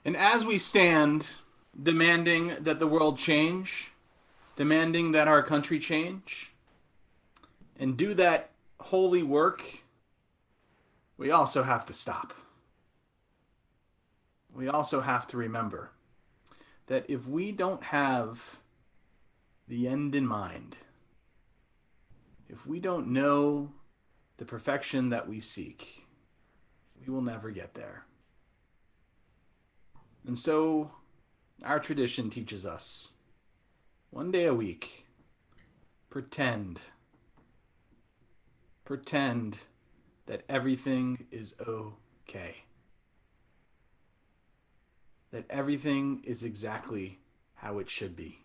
And as we stand demanding that the world change, demanding that our country change, and do that holy work, we also have to stop. We also have to remember that if we don't have the end in mind, if we don't know the perfection that we seek, we will never get there. And so our tradition teaches us, one day a week, pretend that everything is okay. That everything is exactly how it should be.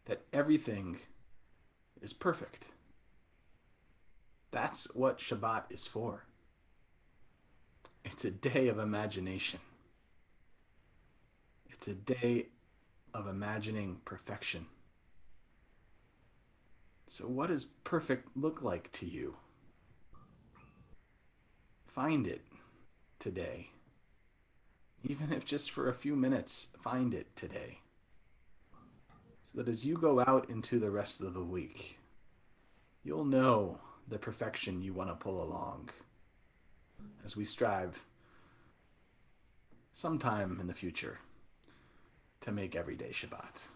That everything is perfect. That's what Shabbat is for. It's a day of imagination. It's a day of imagining perfection. So what does perfect look like to you? Find it today. Even if just for a few minutes, find it today. So that as you go out into the rest of the week, you'll know the perfection you want to pull along as we strive sometime in the future to make every day Shabbat.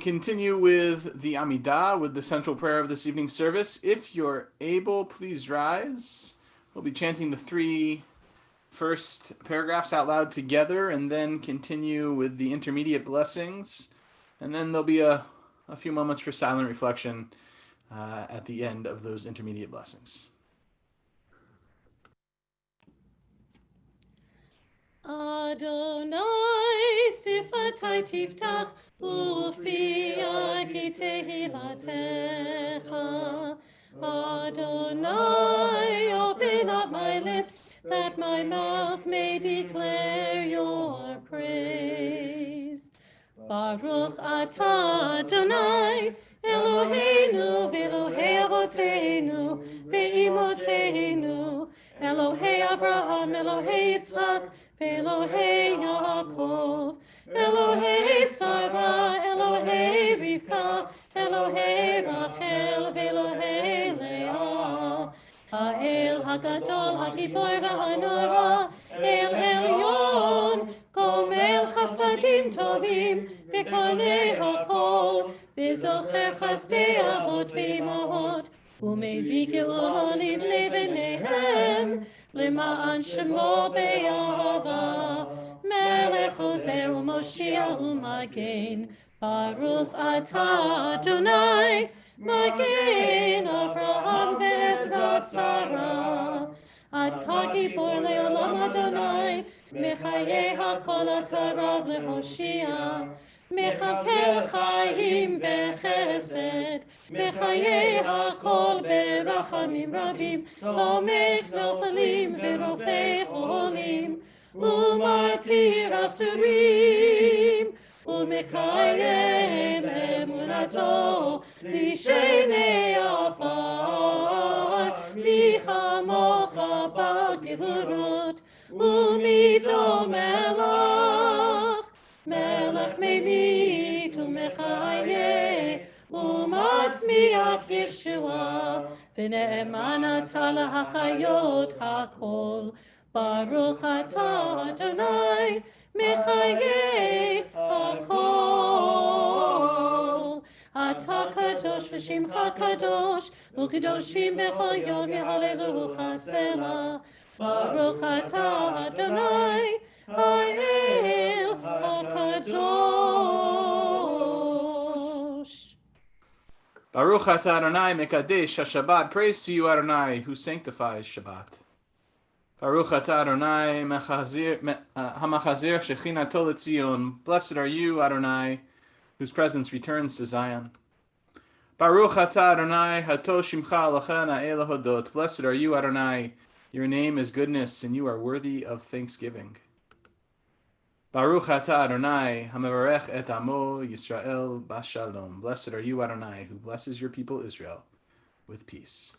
continue with the Amidah, with the central prayer of this evening's service. If you're able, please rise. We'll be chanting the three first paragraphs out loud together and then continue with the intermediate blessings. And then there'll be a few moments for silent reflection at the end of those intermediate blessings. Adonai sifatai tiftach ufi agi tehilatecha. Adonai, open up my lips, that my mouth may declare your praise. Baruch atah Adonai, Eloheinu v'Elohei avoteinu ve'imoteinu, Elohei Avraham, Elohei Yitzchak, ve'Elohei Yaakov, Elohei Sarah, Elohei Rivka, Elohei Rachel, ve'Elohei Leah. Ha'el hagadol, hagibor v'hanora, El Elyon, gomel chasadim tovim, v'konei hakol, v'zocher chasdei avot v'imahot, ומביא גאולה לבני בניהם, למען שמו באהבה. מלך עוזר ומושיע ומגן, ברוך אתה אדוני, מגן אברהם ועזרת שרה. אתה גיבור לעולם אדוני, מחיי הכל אתה רב להושיע. מכלכל חיים בחסד, מחיי הכל ברחמים רבים, תומך נופלים ורופא חולים, ומתיר אסורים, ומקיים אמונתו לשני עפר, מי כמוך בגבורות, ומיתו מלך, מלך ממית ומחיה, ומצמיח ישועה, ונאמן אתה להחיות הכל. ברוך אתה אדוני, מחיי הכל. אתה קדוש ושמך קדוש, וקדושים בכל יום יהללוך סלה. ברוך אתה אדוני, האל הקדוש. Baruch atah Adonai mekadesh HaShabbat. Praise to you, Adonai, who sanctifies Shabbat. Baruch atah Adonai hamachazir shechinato letzion. Blessed are you, Adonai, whose presence returns to Zion. Baruch atah Adonai hato shimcha lachen ha'el hodot. Blessed are you, Adonai. Your name is goodness, and you are worthy of thanksgiving. Baruch atah Adonai hamevarech et amo Yisrael bashalom. Blessed are you, Adonai, who blesses your people Israel with peace.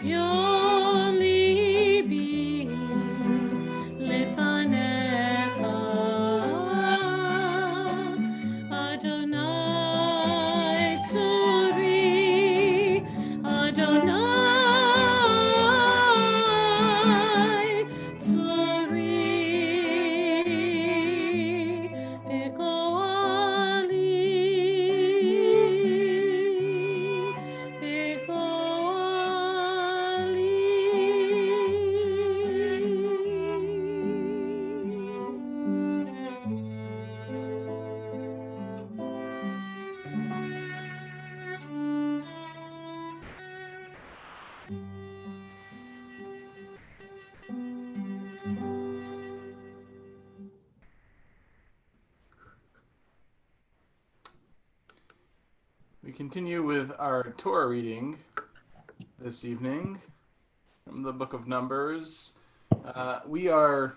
אביון ליבי לפניך, אדוני צורי, אדוני צורי, בגואלי, We continue with our Torah reading this evening from the book of Numbers. We are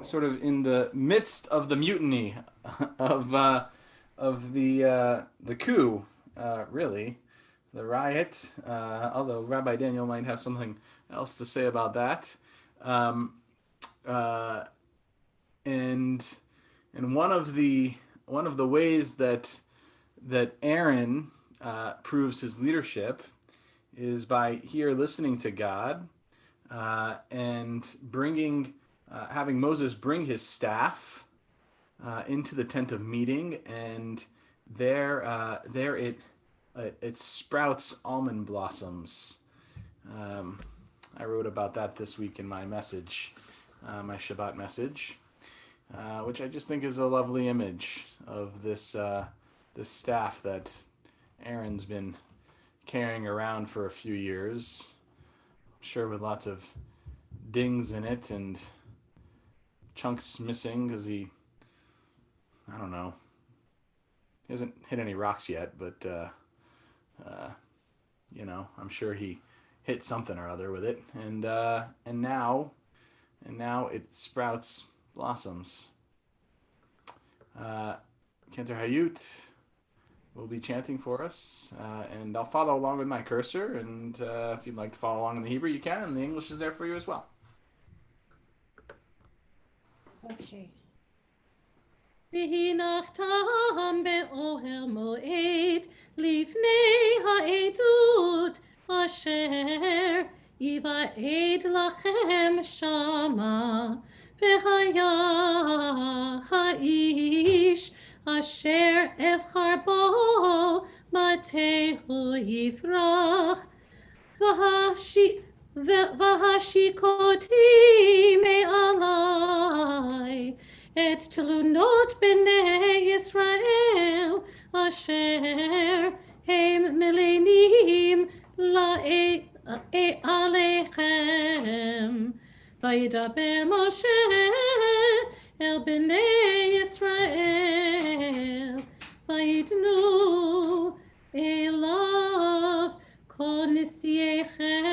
sort of in the midst of the mutiny of the coup, really, the riot. Although Rabbi Daniel might have something else to say about that, and one of the ways that Aaron proves his leadership is by here listening to God and having Moses bring his staff into the tent of meeting, and there it sprouts almond blossoms. I wrote about that this week in my message, my Shabbat message, which I just think is a lovely image of this staff that Aaron's been carrying around for a few years, I'm sure with lots of dings in it and chunks missing because I don't know, he hasn't hit any rocks yet, but I'm sure he hit something or other with it, and now it sprouts blossoms. Cantor Hayut will be chanting for us, and I'll follow along with my cursor, and if you'd like to follow along in the Hebrew, you can, and the English is there for you as well. Okay. והנחתם באוהל מועד לפני העדות אשר יבעד לכם שמה, והיה האיש אשר אבחר בו מטהו יפרח, והשיקותי מעלי את תלונות בני ישראל אשר הם מלינים עליכם. וידבר משה אל בני ישראל ויתנו אליו כל נשיאיכם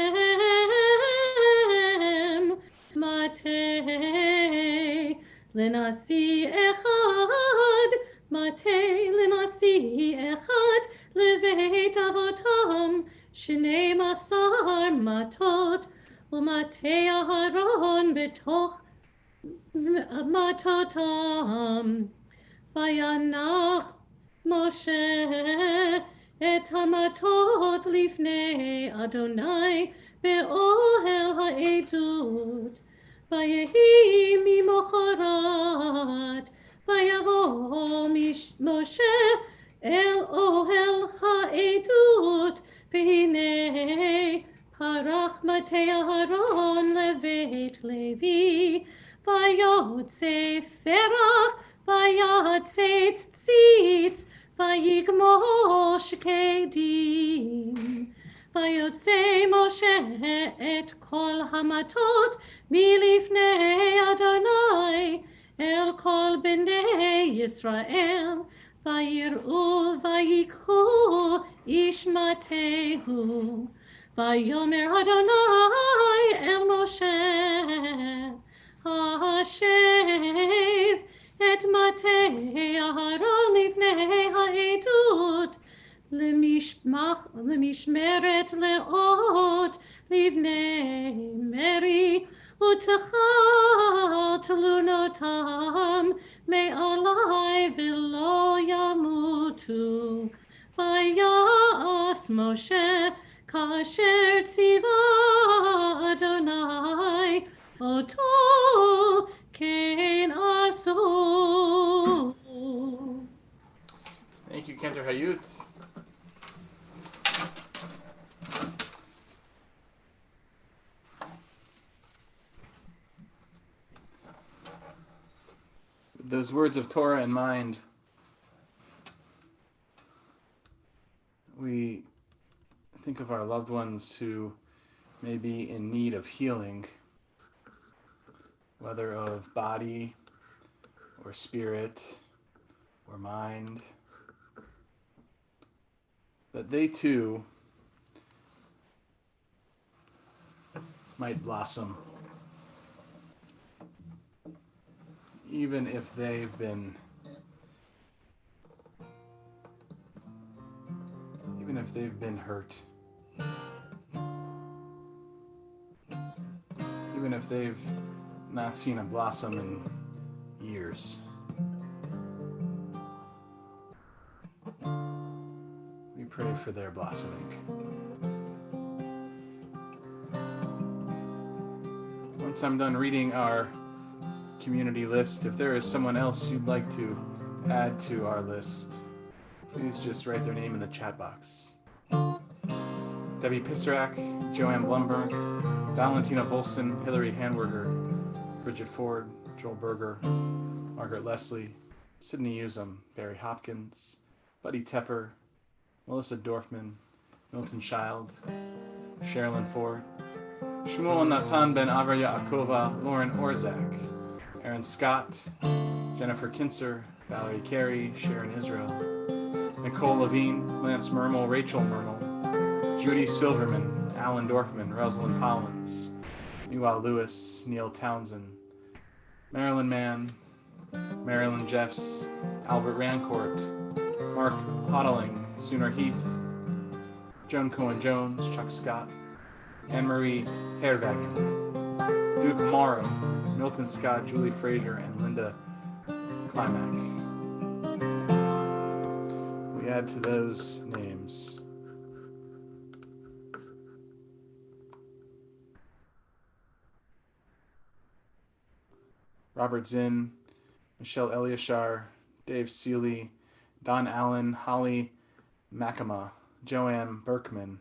מטה לנשיא אחד, מטה לנשיא אחד לבית אבותם 12 מטות, ומטה אהרון בתוך מטותם. וינח משה את המטות לפני אדוני באוהל העדות. ויהי ממחרת ויבוא משה אל אוהל העדות, והנה פרח מטה אהרון לבית לוי, ויוצא פרח ויצץ ציץ ויגמור שקדים. ויוצא משה את כל המטות מלפני אדוני אל כל בני ישראל, ויראו ויקחו איש מטהו. ויאמר אדוני אל משה, השב את מטה אהרון לפני העדות למשמרת לאות livnei meri utachal tlunotam me'alai v'lo yamutu. Vayas Moshe kasher tziva Adonai oto kein asu. Thank you, Cantor Hayut. With those words of Torah in mind, we think of our loved ones who may be in need of healing, whether of body or spirit or mind, that they too might blossom, even if they've been hurt, even if they've not seen a blossom in years. We pray for their blossoming. Once I'm done reading our community list, if there is someone else you'd like to add to our list, please just write their name in the chat box. Debbie Pissarak, Joanne Blumberg, Valentina Volson, Hillary Hanwerger, Bridget Ford, Joel Berger, Margaret Leslie, Sydney Usum, Barry Hopkins, Buddy Tepper, Melissa Dorfman, Milton Child, Sherilyn Ford, Shmuel Natan Ben Avra Yaakova, Lauren Orzak, Aaron Scott, Jennifer Kinser, Valerie Carey, Sharon Israel, Nicole Levine, Lance Mermel, Rachel Mermel, Judy Silverman, Alan Dorfman, Rosalind Collins, Newell Lewis, Neil Townsend, Marilyn Mann, Marilyn Jeffs, Albert Rancourt, Mark Hodling, Sooner Heath, Joan Cohen-Jones, Chuck Scott, Anne-Marie Herwagen, Duke Morrow, Milton Scott, Julie Frazier, and Linda Klimack. We add to those names Robert Zinn, Michelle Eliashar, Dave Seeley, Don Allen, Holly Makama, Joanne Burkhart,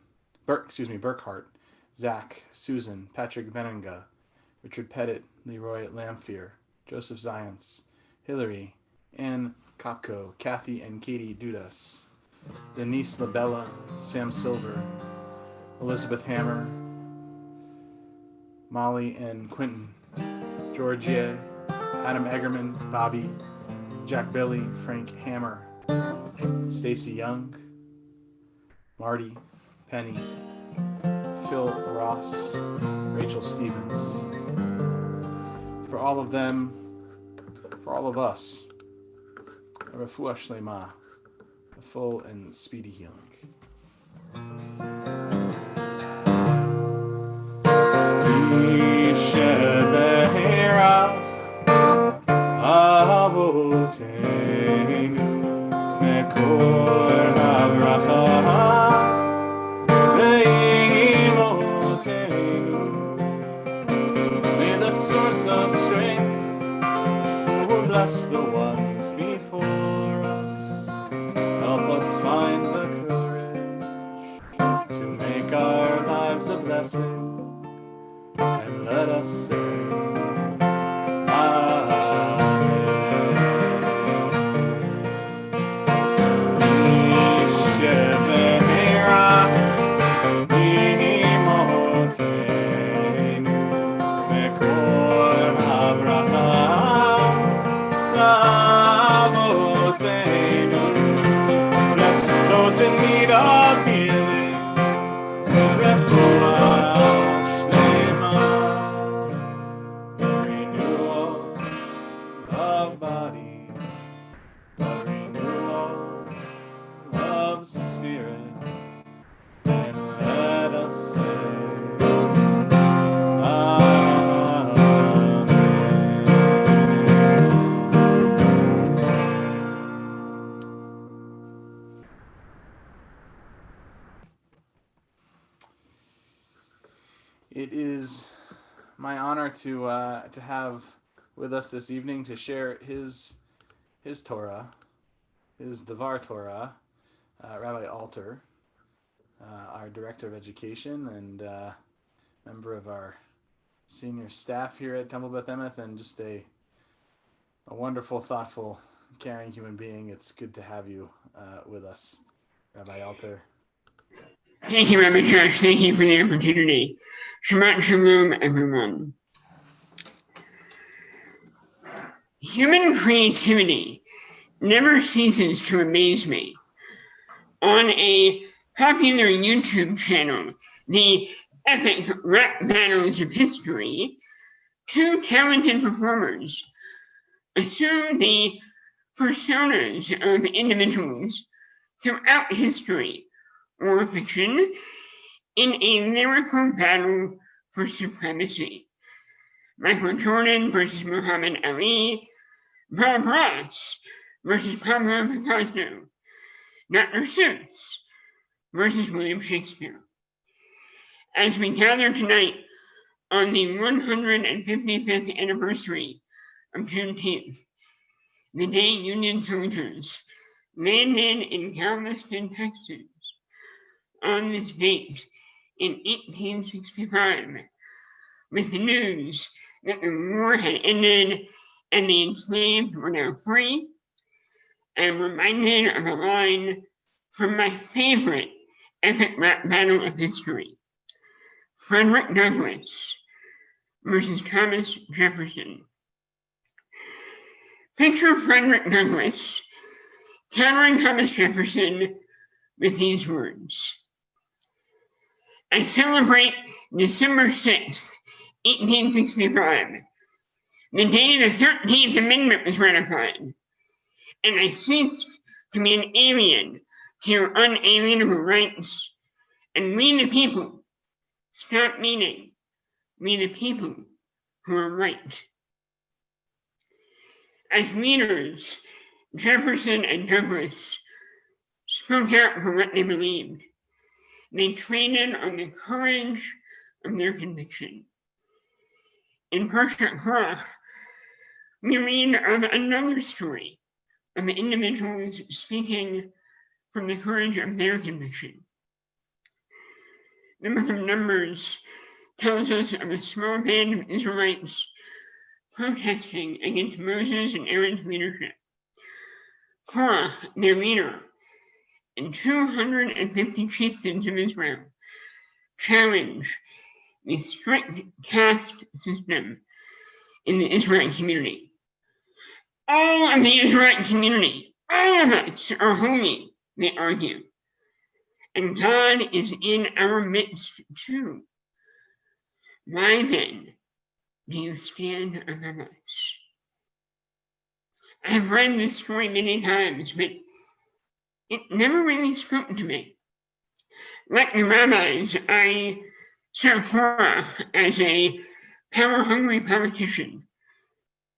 Zach, Susan, Patrick Benninga, Richard Pettit, Leroy Lamphere, Joseph Zients, Hillary, Ann Kopko, Kathy and Katie Dudas, Denise Labella, Sam Silver, Elizabeth Hammer, Molly and Quentin, Georgia, Adam Eggerman, Bobby, Jack Billy, Frank Hammer, Stacy Young, Marty, Penny, Phil Ross, Rachel Stevens. For all of them, for all of us, a refuah shlema, a full and speedy healing. May the source of strength bless the ones before us. Help us find the courage to make our lives a blessing, and let us say in need of healing, refuah shlema. It is my honor to have with us this evening to share his Torah, his Devar Torah, Rabbi Alter, our director of education and member of our senior staff here at Temple Beth Emeth, and just a wonderful, thoughtful, caring human being. It's good to have you with us, Rabbi Alter. Thank you, Rabbi Josh. Thank you for the opportunity. Shabbat Shalom, everyone. Human creativity never ceases to amaze me. On a popular YouTube channel, the Epic Rap Battles of History, two talented performers assume the personas of individuals throughout history or fiction in a lyrical battle for supremacy. Michael Jordan versus Muhammad Ali, Bob Ross versus Pablo Picasso, Dr. Seuss versus William Shakespeare. As we gather tonight on the 155th anniversary of Juneteenth, the day Union soldiers landed in Galveston, Texas, on this date in 1865, with the news that the war had ended and the enslaved were now free, I'm reminded of a line from my favorite epic rap battle of history, Frederick Douglass versus Thomas Jefferson. Picture Frederick Douglass countering Thomas Jefferson with these words. I celebrate December 6th, 1865, the day the 13th Amendment was ratified, and I ceased to be an alien to your unalienable rights, and we the people stop meaning we the people who are right. As leaders, Jefferson and Douglass spoke out for what they believed. They traded on the courage of their conviction. In Parshat Korach, we read of another story of individuals speaking from the courage of their conviction. The book of Numbers tells us of a small band of Israelites protesting against Moses and Aaron's leadership. Korah, their leader, and 250 chieftains of Israel challenge the strict caste system in the Israelite community. All of the Israelite community, all of us are holy, they argue. And God is in our midst too. Why then do you stand above us? I've read this story many times, but it never really spoke to me. Like the rabbis, I saw Korah as a power-hungry politician.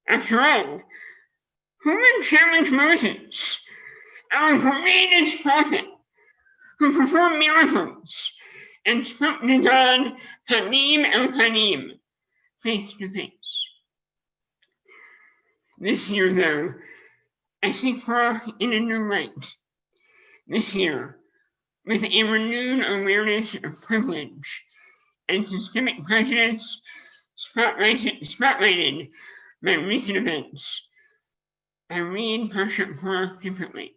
After all, who would challenge Moses, our greatest prophet, who performed miracles and spoke to God panim el panim, face to face? This year, though, I see Korah in a new light. This year, with a renewed awareness of privilege and systemic prejudice spotlighted by recent events, I read Parshat Korah differently.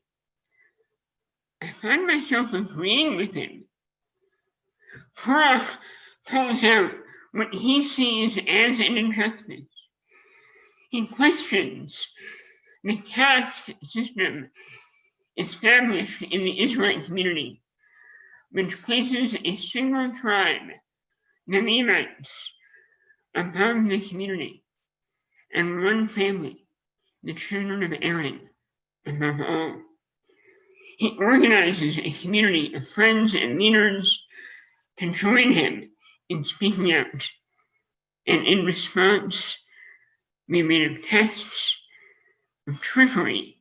I find myself agreeing with him. Korah calls out what he sees as an injustice. He questions the caste system established in the Israelite community, which places a single tribe, the Levites, above the community, and one family, the children of Aaron, above all. He organizes a community of friends and leaders to join him in speaking out, and in response, we read of tests of trickery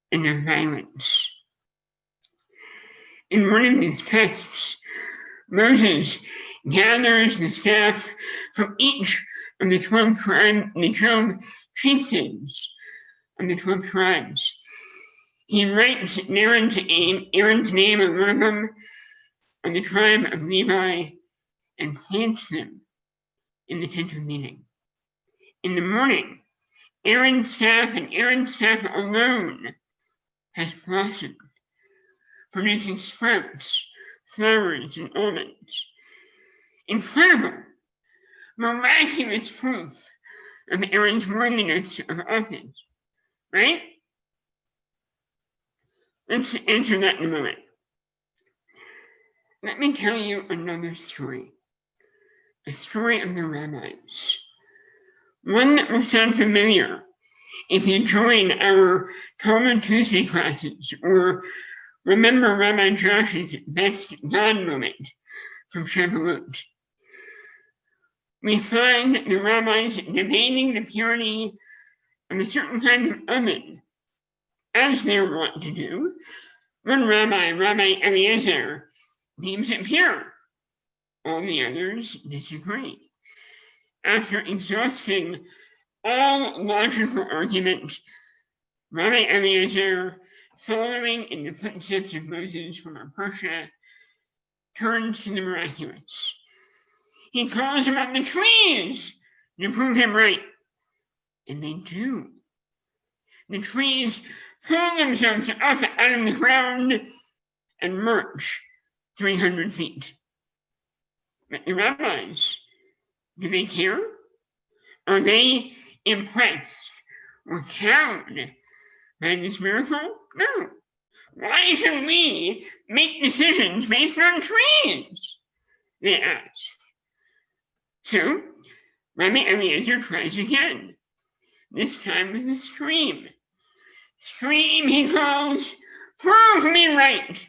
and of violence. In one of these tests, Moses gathers the staff from each of the 12 chieftains of the 12 tribes. He writes Aaron's name on one of them, on the tribe of Levi, and plants them in the tent of meeting. In the morning, Aaron's staff and Aaron's staff alone has blossomed, producing sprouts, flowers, and almonds. Incredible, miraculous proof of Aaron's worthiness of office, right? Let's answer that in a moment. Let me tell you another story, a story of the rabbis. One that will sound familiar if you join our Talmud Tuesday classes or remember Rabbi Josh's best God moment from Shavuot. We find the rabbis debating the purity of a certain kind of oven, as they're wont to do. One rabbi, Rabbi Eliezer, deems it pure. All the others disagree. After exhausting all logical arguments, Rabbi Eliezer, following in the footsteps of Moses from Persia, turns to the miraculous. He calls upon the trees to prove him right. And they do. The trees pull themselves up out of the ground and march 300 feet. But the rabbis, do they care? Are they impressed or cowed by this miracle? No. Why should we make decisions based on trees? They asked. So, Rabbi Eliezer tries again, this time with a stream. Stream, he calls, prove me right.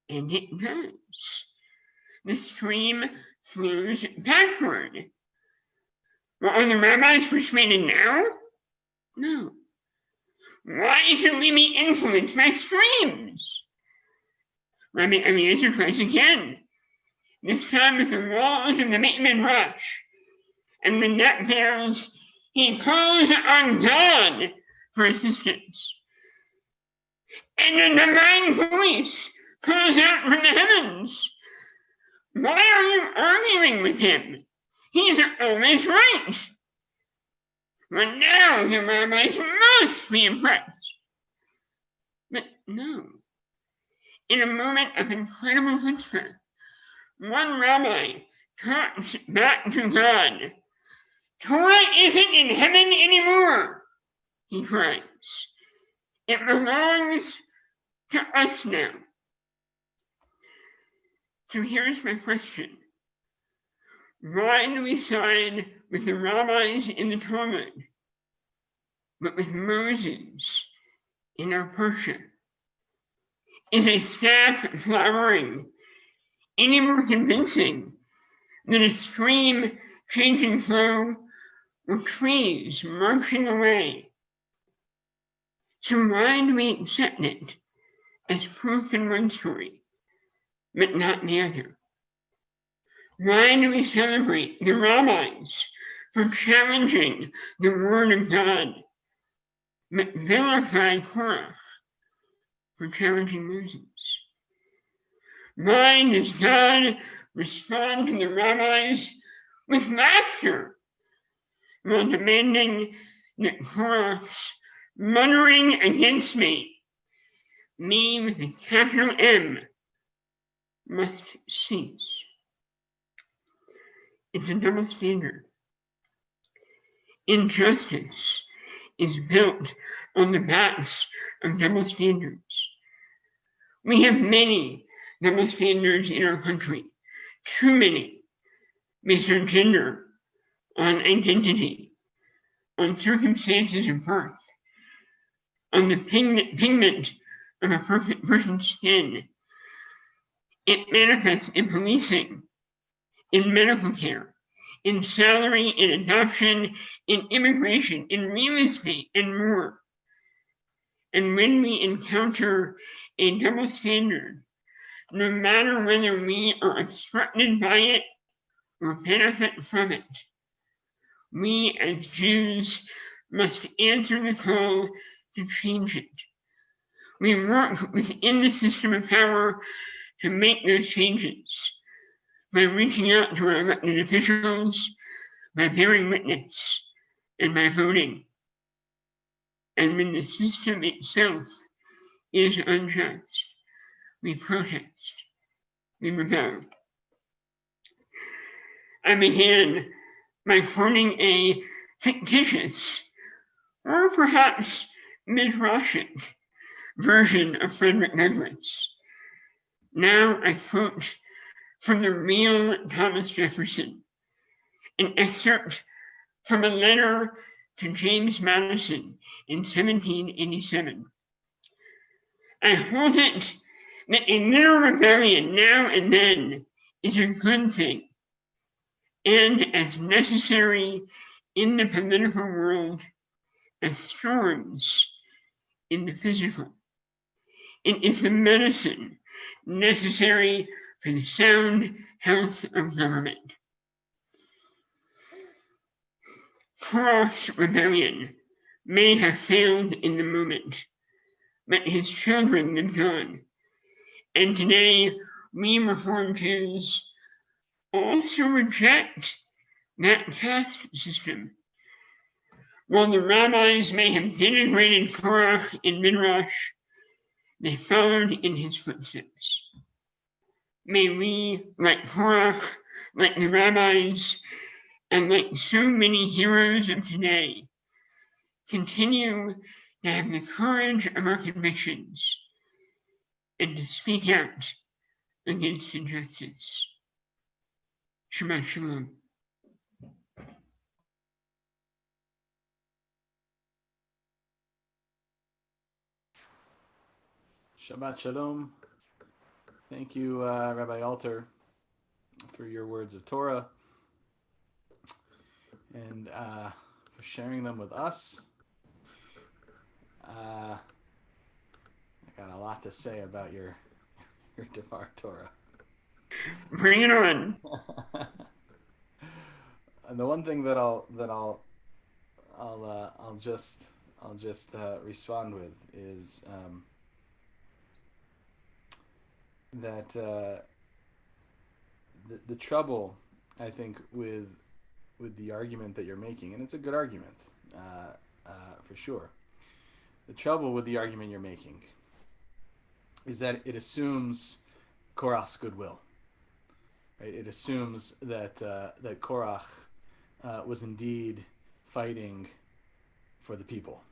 And it does. The stream flows backward. Well, are the rabbis persuaded now? No. Why should we be influenced by streams? Rabbi Eliezer tries again, this time with the walls of the Beit Midrash. And when that fails, he calls on God for assistance. And a divine voice calls out from the heavens, why are you arguing with him? He's always right. But now the rabbis must be impressed. But no. In a moment of incredible chutzpah, one rabbi talks back to God. Torah isn't in heaven anymore, he cries. It belongs to us now. So here's my question. Why do we side with the rabbis in the Talmud, but with Moses in our Persia? Is a staff flowering any more convincing than a stream changing flow or trees marching away? So why do we accept it as proof in one story, but not the other? Why do we celebrate the rabbis for challenging the word of God, but vilify Korah for challenging Moses? Why does God respond to the rabbis with laughter while demanding that Korah's muttering against me with a capital M, must cease? It's a double standard. Injustice is built on the backs of double standards. We have many double standards in our country, too many, based on gender, on identity, on circumstances of birth, on the pigment of a person's skin. It manifests in policing, in medical care, in salary, in adoption, in immigration, in real estate, and more. And when we encounter a double standard, no matter whether we are obstructed by it or benefit from it. We as Jews must answer the call to change it. We work within the system of power to make those changes by reaching out to our elected officials, by bearing witness, and by voting. And when the system itself is unjust, we protest, we rebel. I began by forming a fictitious, or perhaps midrashic, version of Frederick Douglass. Now I quote from the real Thomas Jefferson, an excerpt from a letter to James Madison in 1787. I hold it that a little rebellion now and then is a good thing, and as necessary in the political world as storms in the physical. It is the medicine necessary for the sound health of government. Korach's rebellion may have failed in the moment, but his children lived on. And today, we Reformed Jews also reject that caste system. While the rabbis may have denigrated Korach in Midrash, they followed in his footsteps. May we, like Korach, like the rabbis, and like so many heroes of today, continue to have the courage of our convictions and to speak out against injustice. Shabbat Shalom. Shabbat Shalom. Thank you, Rabbi Alter, for your words of Torah and for sharing them with us. I got a lot to say about your Devar Torah. Bring it on. And the one thing that I'll just respond with is that the trouble, I think, with the argument that you're making, and it's a good argument for sure. The trouble with the argument you're making is that it assumes Korach's goodwill. Right? It assumes that that Korach was indeed fighting for the people,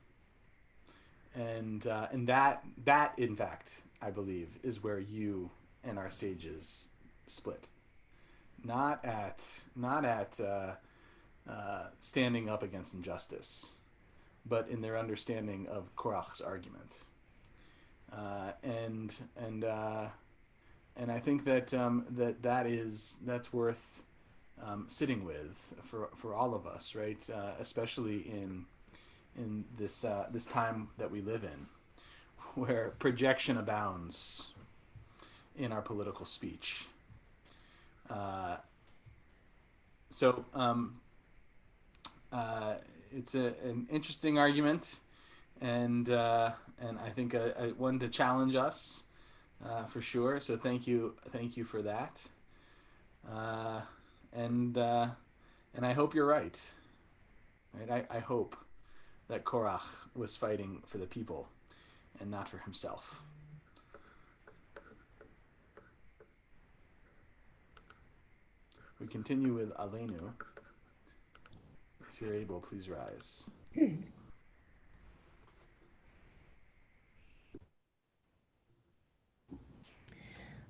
and that in fact, I believe, is where you and our sages split. Not at standing up against injustice, but in their understanding of Korach's argument. And I think that that's worth sitting with for all of us, right? Especially in this time that we live in, where projection abounds in our political speech. So it's an interesting argument, and I think a one to challenge us for sure. So thank you for that, and I hope you're right. Right, I hope that Korach was fighting for the people and not for himself. We continue with Aleinu. If you're able, please rise.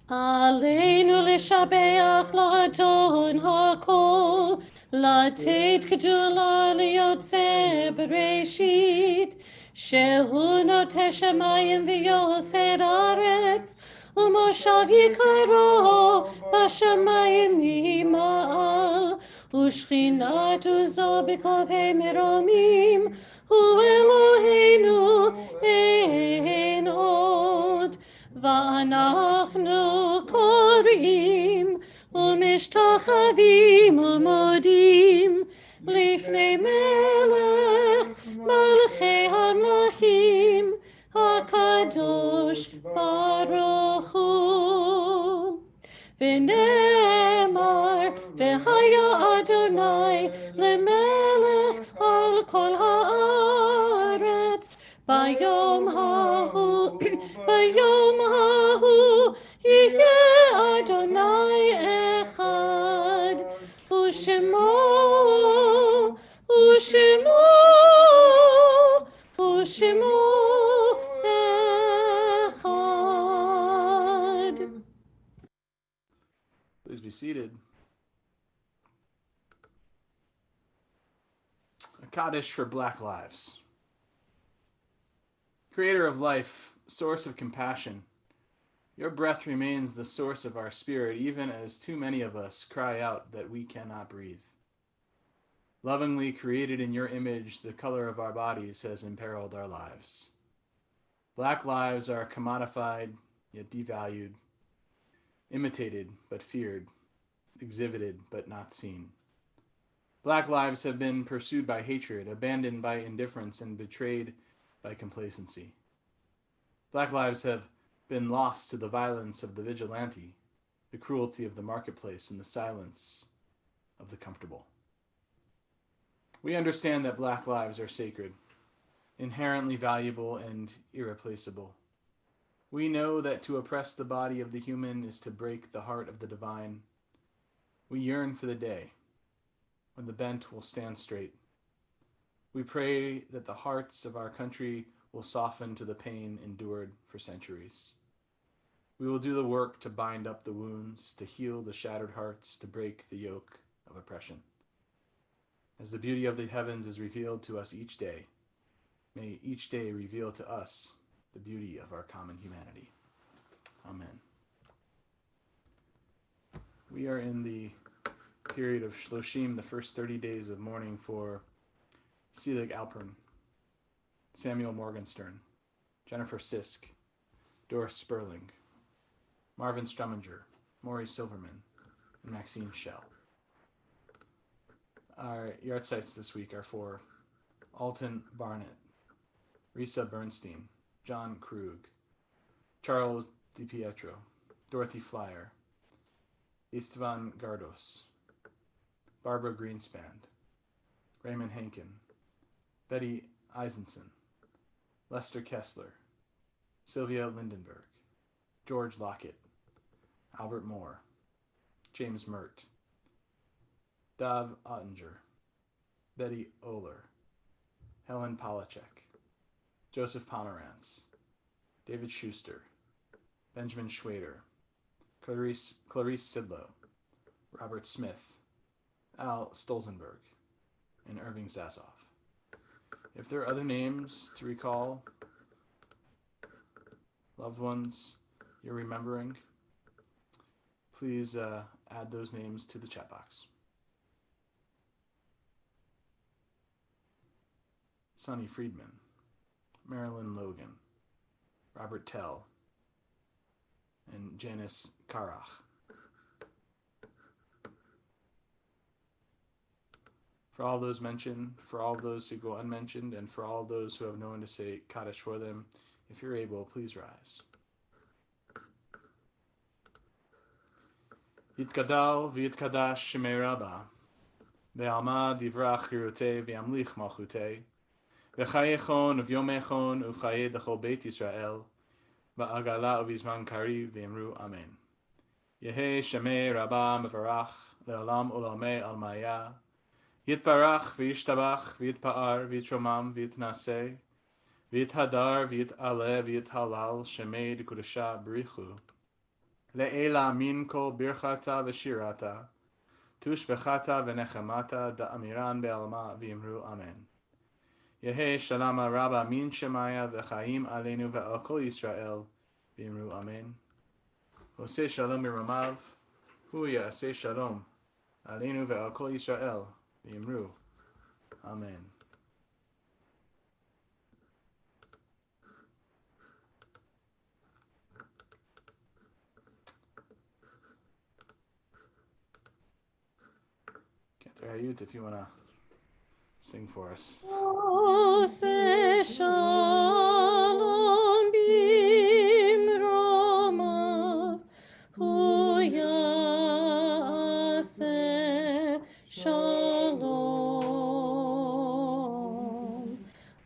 עלינו לשבח לאדון הכל, לתת גדולה ליוצא בראשית, שהוא נוטה שמיים ויוסד ארץ, ומושב יקרו בשמיים ממעל, ושכינת עוזו בקלפי מרומים, הוא אלוהינו אין עוד. ואנחנו קוראים ומשתחווים עמודים לפני מלך מלכי המלכים הקדוש ברוך הוא. ונאמר והיה אדוני למלך על כל הארץ ביום ההוא ביום ההוא יהיה אדוני אחד ושמו ושמו ושמו אחד. Please be seated. A Kaddish for Black Lives. Creator of life, source of compassion, your breath remains the source of our spirit, even as too many of us cry out that we cannot breathe. Lovingly created in your image, the color of our bodies has imperiled our lives. Black lives are commodified, yet devalued, imitated but feared, exhibited but not seen. Black lives have been pursued by hatred, abandoned by indifference, and betrayed by complacency. Black lives have been lost to the violence of the vigilante, the cruelty of the marketplace, and the silence of the comfortable. We understand that black lives are sacred, inherently valuable and irreplaceable. We know that to oppress the body of the human is to break the heart of the divine. We yearn for the day when the bent will stand straight. We pray that the hearts of our country will soften to the pain endured for centuries. We will do the work to bind up the wounds, to heal the shattered hearts, to break the yoke of oppression. As the beauty of the heavens is revealed to us each day, may each day reveal to us the beauty of our common humanity. Amen. We are in the period of Shloshim, the first 30 days of mourning for Selig Alpern, Samuel Morgenstern, Jennifer Sisk, Doris Sperling, Marvin Struminger, Maury Silverman, and Maxine Schell. Our yard sites this week are for Alton Barnett, Risa Bernstein, John Krug, Charles DiPietro, Dorothy Flyer, Istvan Gardos, Barbara Greenspan, Raymond Hankin, Betty Eisenson, Lester Kessler, Sylvia Lindenberg, George Lockett, Albert Moore, James Mert, Dav Ottinger, Betty Oler, Helen Polachek, Joseph Pomerantz, David Schuster, Benjamin Schwader, Clarice Sidlow, Robert Smith, Al Stolzenberg, and Irving Zazoff. If there are other names to recall, loved ones you're remembering, please add those names to the chat box. Sonny Friedman, Marilyn Logan, Robert Tell, and Janice Karach. For all those mentioned, for all those who go unmentioned, and for all those who have no one to say Kaddish for them, if you're able, please rise. Yitkadal v'yitkadash shemei Rabbah, ve'alma divrach chirutei ve'amlich malchutei, ve'chayechon uv'yomechon uv'chayei d'chol Beit Yisrael, va'agala uv'izman kariv ve'emru amen. Yehei shemei Rabbah mevarach le'olam ulamei almaya, Yitbarach v'yishtabach v'yitpa'ar v'yitromam v'yitnaseh v'yithadar v'yit'aleh v'yithalal shemei d'kudasha b'richu le'ela min kol birchata v'shirata tushbechata v'nechemata da'amiran be'alma v'yimru amen. Yehei shalama rabba min shemaya v'chaim aleinu ve'al kol Yisrael v'yimru amen. Oseh shalom miramav hu ya'aseh shalom aleinu ve'al kol Yisrael v'yimru amen. Hayut, if you want to sing for us. Ose shalom bimromav, hu yaseh shalom.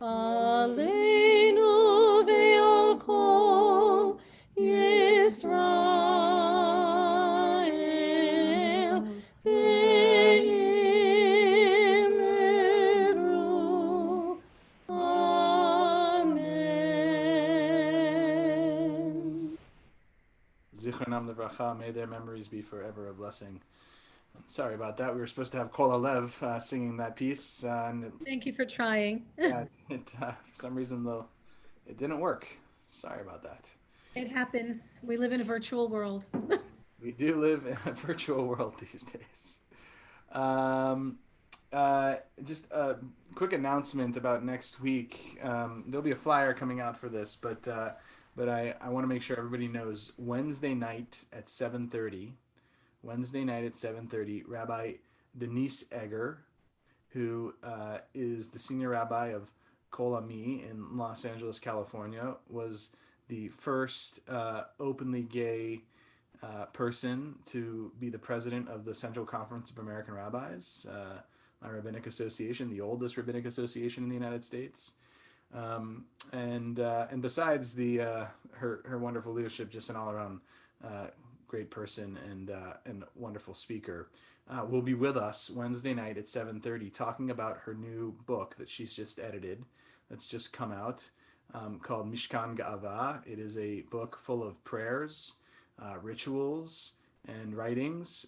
Aleinu ve'al kol Yisrael ve'yimeru. Amen. Zichronam Levracha, may their memories be forever a blessing. Sorry about that. We were supposed to have Kol Alev singing that piece, and Thank you for trying. yeah, for some reason though, it didn't work. Sorry about that. It happens. We live in a virtual world. We do live in a virtual world these days. Um, just a quick announcement about next week. There'll be a flyer coming out for this, but I want to make sure everybody knows Wednesday night at 7:30. Wednesday night at 7:30, Rabbi Denise Egger, who is the senior rabbi of Kol Ami in Los Angeles, California, was the first openly gay person to be the president of the Central Conference of American Rabbis, my rabbinic association, the oldest rabbinic association in the United States. And besides her wonderful leadership, just an all around great person and wonderful speaker, will be with us Wednesday night at 7:30, talking about her new book that she's just edited, that's just come out, called Mishkan Ga'ava. It is a book full of prayers, rituals, and writings,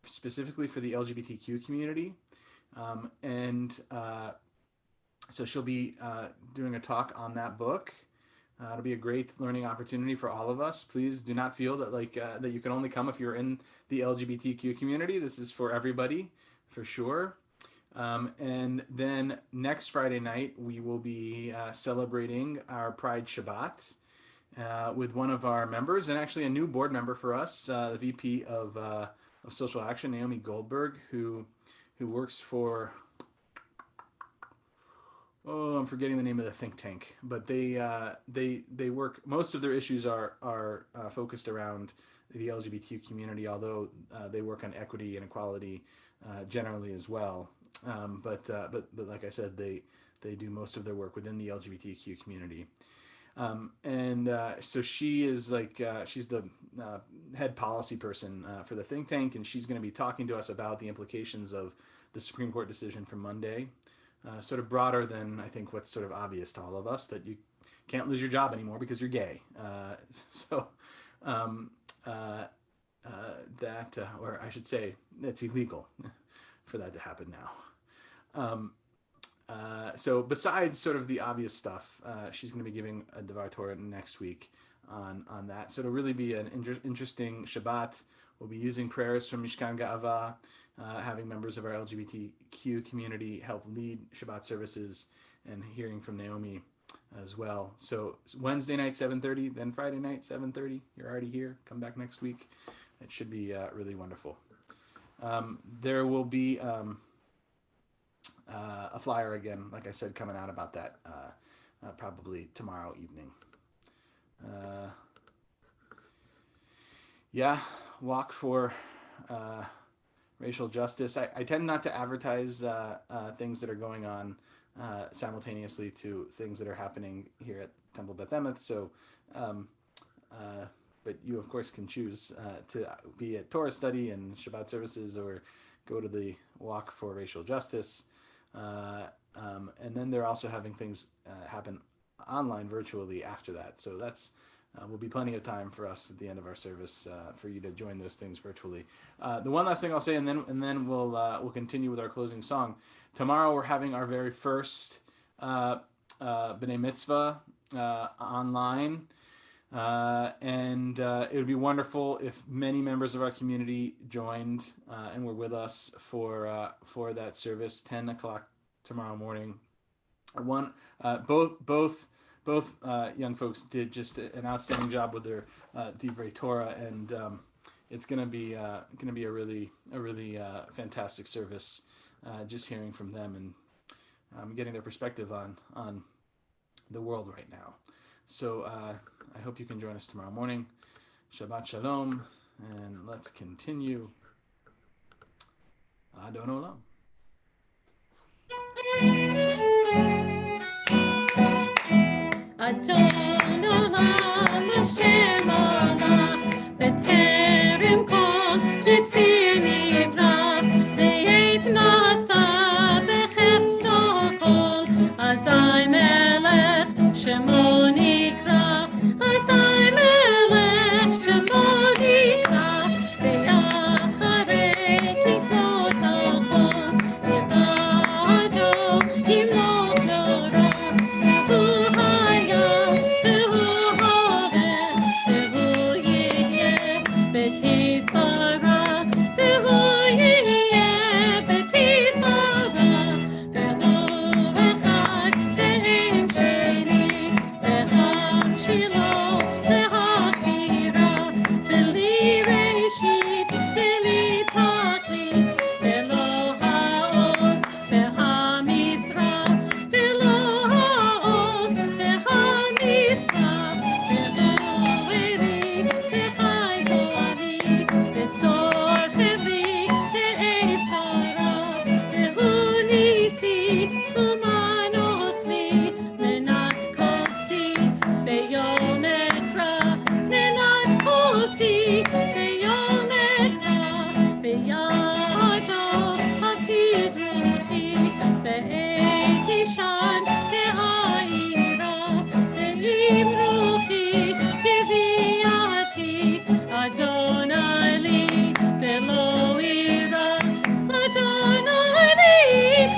specifically for the LGBTQ community. So she'll be doing a talk on that book. It'll be a great learning opportunity for all of us. Please do not feel that that you can only come if you're in the LGBTQ community. This is for everybody, for sure. And then next Friday night, we will be celebrating our Pride Shabbat with one of our members, and actually a new board member for us, the VP of Social Action, Naomi Goldberg, who works for, oh, I'm forgetting the name of the think tank, but they work. Most of their issues are focused around the LGBT community, although they work on equity and equality generally as well. But like I said, they do most of their work within the LGBTQ community. So she is she's the head policy person for the think tank, and she's going to be talking to us about the implications of the Supreme Court decision from Monday. Sort of broader than I think what's sort of obvious to all of us, that you can't lose your job anymore because you're gay. Or I should say, it's illegal for that to happen now. So besides sort of the obvious stuff, she's going to be giving a Devar Torah next week on that. So it'll really be an interesting Shabbat. We'll be using prayers from Mishkan Ga'ava, having members of our LGBTQ community help lead Shabbat services, and hearing from Naomi as well. So Wednesday night 7:30, then Friday night 7:30. You're already here. Come back next week. It should be really wonderful. There will be a flyer again, like I said, coming out about that probably tomorrow evening. Walk for racial justice. I tend not to advertise things that are going on simultaneously to things that are happening here at Temple Beth Emeth. So, but you of course can choose to be at Torah study and Shabbat services, or go to the Walk for Racial Justice. And then they're also having things happen online virtually after that. So that's will be plenty of time for us at the end of our service for you to join those things virtually. The one last thing I'll say, and then we'll continue with our closing song. Tomorrow we're having our very first B'nai Mitzvah online, and it would be wonderful if many members of our community joined and were with us for that service, 10 o'clock tomorrow morning. Both young folks did just an outstanding job with their Divrei Torah, and it's gonna be a really fantastic service. Just hearing from them and getting their perspective on the world right now. So I hope you can join us tomorrow morning. Shabbat Shalom, and let's continue. Adon Olam. Adon Olam Hashem Allah B'terem kol B'tzir nivra V'yet nasa B'chefzo kol Azai melech Shemo nikra Azai melech Shemo nikra V'yacharei kikrot al-kol V'vado yimloch l'ora V'hu hayam V'hu hoveh V'hu yihyeh b'tifara V'hu yihyeh b'tifara V'hu echad ve'en sheni V'hamshilo v'hachbira V'li reshit v'li tachlit V'lo ha'oz v'hamisra V'lo ha'oz v'hamisra V'hu eri v'chai go'avi V'tzor chevri ve'etz hara V'hu nisi u'manos li Menat kosi be'yom ekra Menat kosi be'yom ekra Be'yado hakidruchi Be'et ishan ve'ha'ira Ve'imruchi kiviati Adonai li ve'lo ira Adonai li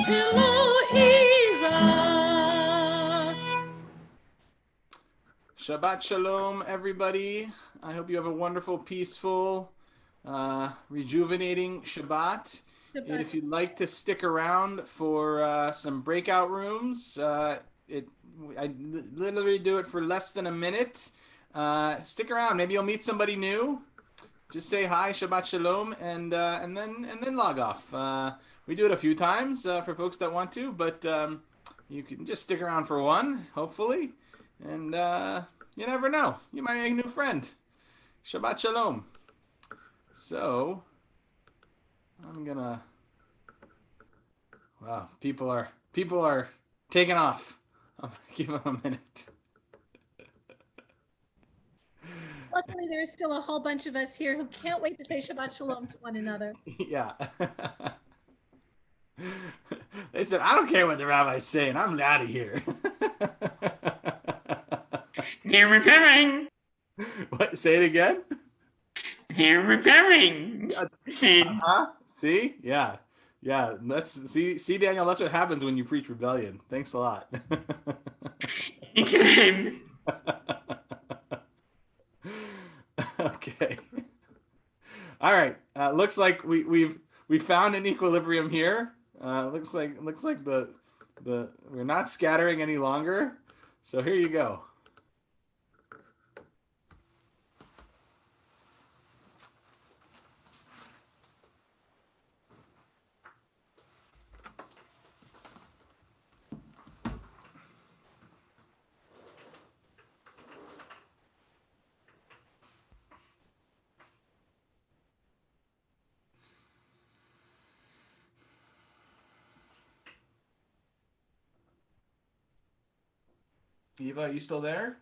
ve'lo ira. Shabbat Shalom, everybody. I hope you have a wonderful, peaceful, rejuvenating Shabbat. And if you'd like to stick around for some breakout rooms, I literally do it for less than a minute. Stick around. Maybe you'll meet somebody new. Just say hi, Shabbat Shalom, and then log off. We do it a few times for folks that want to, but you can just stick around for one, hopefully, and you never know. You might make a new friend. Shabbat Shalom. So I'm gonna. Wow, people are taking off. I'm gonna give them a minute. Luckily, there's still a whole bunch of us here who can't wait to say Shabbat Shalom to one another. Yeah. They said, I don't care what the rabbi's saying. I'm out of here. They're repairing. What? Say it again? They're repairing. Sid. See? Yeah. Yeah. See, Daniel, that's what happens when you preach rebellion. Thanks a lot. Anytime. Okay. All right. Looks like we found an equilibrium here. Looks like the we're not scattering any longer. So here you go. Eva, are you still there?